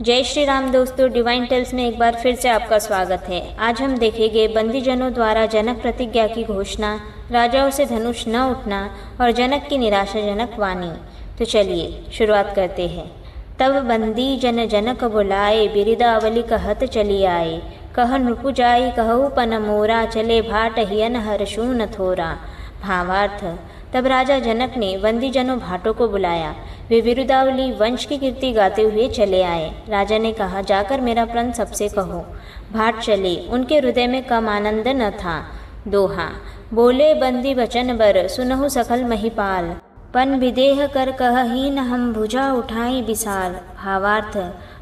जय श्री राम दोस्तों, divine tales में एक बार फिर से आपका स्वागत है। आज हम देखेंगे बंदीजनों द्वारा जनक प्रतिज्ञा की घोषणा, राजाओं से धनुष न उठना और जनक की निराशाजनक वाणी। तो चलिए शुरुआत करते हैं। तब बंदी जन जनक बुलाए, बिरिदावली कहत चली आए। कह नृपु जाई कहु पन मोरा, चले भाट हियन हर्षु न थोरा। भावार्थ, तब राजा जनक ने बंदीजनों भाटों को बुलाया। वे बिरुदावली वंश की कीर्ति गाते हुए चले आए। राजा ने कहा, जाकर मेरा प्रण सबसे कहो। भाट चले, उनके हृदय में कम आनंद न था। दोहा, बोले बंदी वचन बर, सुनहु सकल महिपाल। पन विदेह कर कहहीन, हम भुजा उठाई विशाल। भावार्थ,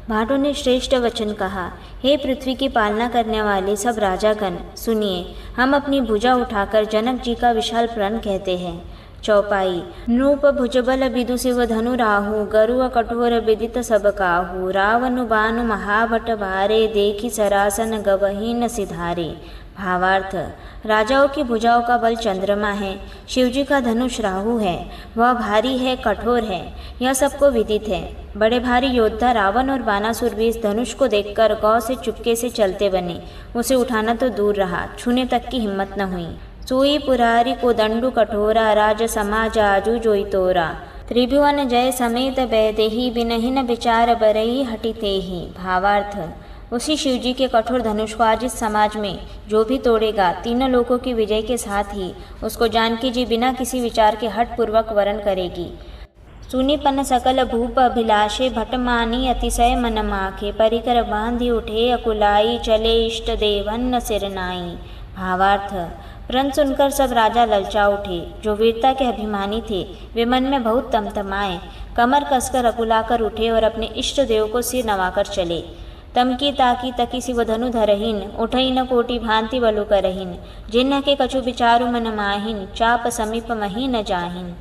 भाटों ने श्रेष्ठ वचन कहा, हे पृथ्वी की पालना करने वाले सब राजागण, सुनिए, हम अपनी भुजा उठाकर जनक जी का विशाल प्रण कहते हैं। चौपाई, नृप भुजबल विदु शिव धनु राहु, गरुड़ कठोर विदित सब काहू। रावनु बानु महाभट भारे, देखी सरासन गवहीन सिधारे। भावार्थ, राजाओं की भुजाओं का बल चंद्रमा है, शिवजी का धनुष राहु है, वह भारी है, कठोर है, यह सबको विदित है। बड़े भारी योद्धा रावण और बानासुर भी इस धनुष को देखकर गौ से चुपके से चलते बने। उसे उठाना तो दूर रहा, छूने तक की हिम्मत न हुई। सोई पुरारी को दंडु कठोरा, राज समाज आजू जोई तोरा। त्रिभुवन जय समेत बैदेही, बिनहिन विचार बरई हटिते ही। भावार्थ, उसी शिवजी के कठोर धनुष को आज इस समाज में जो भी तोड़ेगा, तीनों लोकों की विजय के साथ ही उसको जानकी जी बिना किसी विचार के हठ पूर्वक वरण करेगी। सुनिपन सकल भूप अभिलाषे, भटमानी अतिशय मन माखे। परिकर बांधी उठे अकुलाई, चले इष्ट देवन सिरनाई। भावार्थ, प्रण सुनकर सब राजा ललचा उठे। जो वीरता के अभिमानी थे वे मन में बहुत तमतमाए, कमर कसकर अकुलाकर उठे और अपने इष्ट देव को सिर नवाकर चले। तमकी ताकी तकी शिव धनु धरहीन, उठई न कोटि भांति बलु करहीन। जिन्ह के कछु विचारु मन माहिन, चाप समीप मही न जाहिन।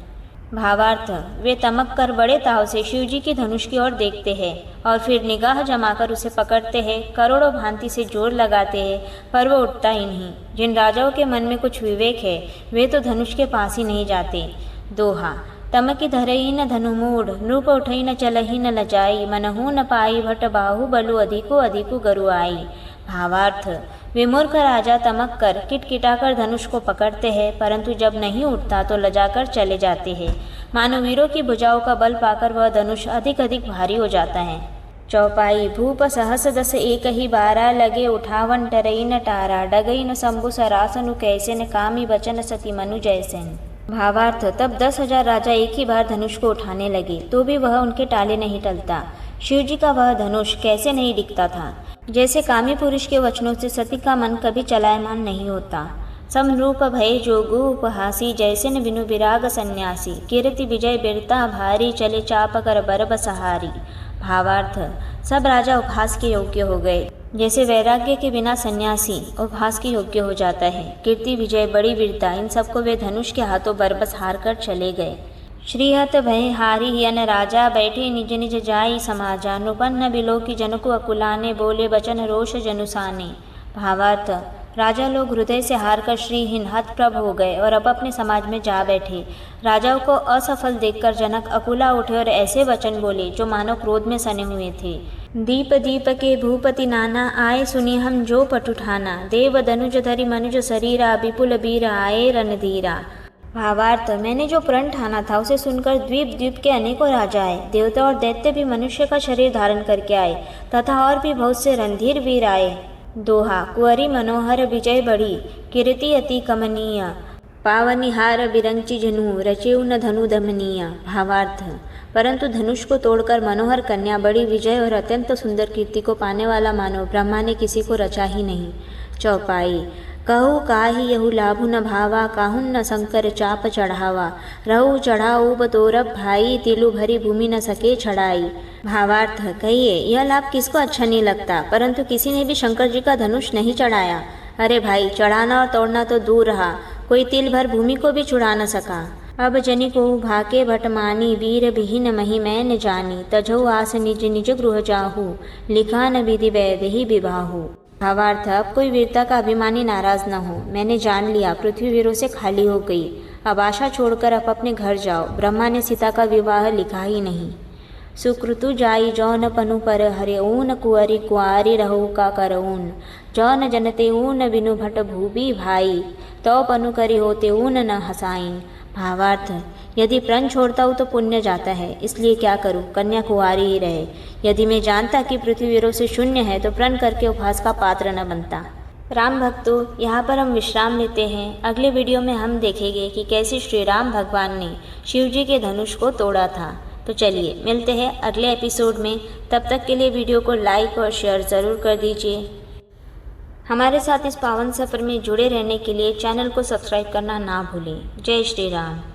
भावार्थ, वे तमक कर बड़े ताव से शिवजी की धनुष की ओर देखते हैं और फिर निगाह जमाकर उसे पकड़ते हैं, करोड़ों भांति से जोर लगाते हैं, पर वो उठता ही नहीं। जिन राजाओं के मन में कुछ विवेक है वे तो धनुष के पास ही नहीं जाते। दोहा, तमकी धरई न धनु मूढ़, नृप उठई न चलही न लजाई। मनहु न पाई भट बाहु, बलु अधिको अधिको गरु आई। भावार्थ, वे मूर्ख राजा तमक कर किटकिटाकर धनुष को पकड़ते हैं, परंतु जब नहीं उठता तो लजाकर चले जाते हैं। मानो वीरों की भुजाओं का बल पाकर वह धनुष अधिक अधिक भारी हो जाता है। चौपाई, भूप सहस दस एक ही बारा, लगे उठावन टरई न टारा। डगई न शंभु सरासनु कैसे, न कामी बचन सती मनु जैसेन। भावार्थ, तब 10,000 राजा एक ही बार धनुष को उठाने लगे तो भी वह उनके टाले नहीं टलता। शिवजी का वह धनुष कैसे नहीं दिखता था। जैसे कामी पुरुष के वचनों से सती का मन कभी चलायमान नहीं होता। समरूप भय जोगु उपहासी, जैसे न बिनु विराग सन्यासी। कीर्ति विजय बिरता भारी, चले चाप कर बरब सहारी। भावार्थ, सब राजा उपहास के योग्य हो गए, जैसे वैराग्य के बिना सन्यासी उपहास के योग्य हो जाता है। कीर्ति विजय बड़ी वीरता, इन सबको वे धनुष के हाथों बरबस हार कर चले गए। श्रीहत भय हारी हियन राजा, बैठे निज निज जाई समाजा। नृपन्न बिलोकी जनको अकुलाने, बोले बचन रोष जनुसाने। भावार्थ, राजा लोग हृदय से हार कर श्रीहीन हतप्रभ हो गए और अब अपने समाज में जा बैठे। राजाओं को असफल देखकर जनक अकुला उठे और ऐसे वचन बोले जो मानो क्रोध में सने हुए थे। दीप दीप के भूपति नाना, आए सुनी हम जो पट उठाना। देव धनुज धरि मनुज शरीरा, विपुल वीर आए रणधीरा। भावार्थ, मैंने जो प्रण ठाना था उसे सुनकर द्वीप द्वीप के अनेकों राजा आए। देवता और दैत्य भी मनुष्य का शरीर धारण करके आए तथा और भी बहुत से रणधीर वीर आए। दोहा, कुंवरी मनोहर विजय बड़ी, कीर्ति अति कमनीय। पावनिहार बिरंची जनु, रचेउ न धनु दमनीय। भावार्थ, परंतु धनुष को तोड़कर मनोहर कन्या, बड़ी विजय और अत्यंत सुंदर कीर्ति को पाने वाला मानव ब्रह्मा ने किसी को रचा ही नहीं। चौपाई, कहु काही यहु लाभु न भावा, काहुन न शंकर चाप चढ़ावा। रहु चढ़ाऊ बतोरब भाई, तिलु भरी भूमि न सके छड़ाई। भावार्थ, कहिए यह लाभ किसको अच्छा नहीं लगता, परंतु किसी ने भी शंकर जी का धनुष नहीं चढ़ाया। अरे भाई, चढ़ाना और तोड़ना तो दूर रहा, कोई तिल भर भूमि को भी छुड़ा न सका। अब जनि को भाके भटमानी, वीर विहीन मही मैं न जानी। तजहु आस निज निज गृह जाहू, लिखा न विधि वैद ही विवाहू। भावार्थ, अब कोई वीरता का अभिमानी नाराज न हो। मैंने जान लिया पृथ्वी वीरों से खाली हो गई, अब आशा छोड़कर आप अपने घर जाओ। ब्रह्मा ने सीता का विवाह लिखा ही नहीं। सुकृतु जाई जौन पनु पर हरे ऊन कुंवरी कुंवारी रहु का करऊन। जौन जनते ऊन बिनु भट भूबी भाई, तो पनु करी होते ऊन न हसाइन। भावार्थ, यदि प्रण छोड़ता हूँ तो पुण्य जाता है, इसलिए क्या करूँ, कन्या कुंवारी ही रहे। यदि मैं जानता कि पृथ्वीवीरों से शून्य है तो प्रण करके उपहास का पात्र न बनता। राम भक्तों, यहाँ पर हम विश्राम लेते हैं। अगले वीडियो में हम देखेंगे कि कैसे श्री राम भगवान ने शिव जी के धनुष को तोड़ा था। तो चलिए मिलते हैं अगले एपिसोड में। तब तक के लिए वीडियो को लाइक और शेयर ज़रूर कर दीजिए। हमारे साथ इस पावन सफ़र में जुड़े रहने के लिए चैनल को सब्सक्राइब करना ना भूलें। जय श्री राम।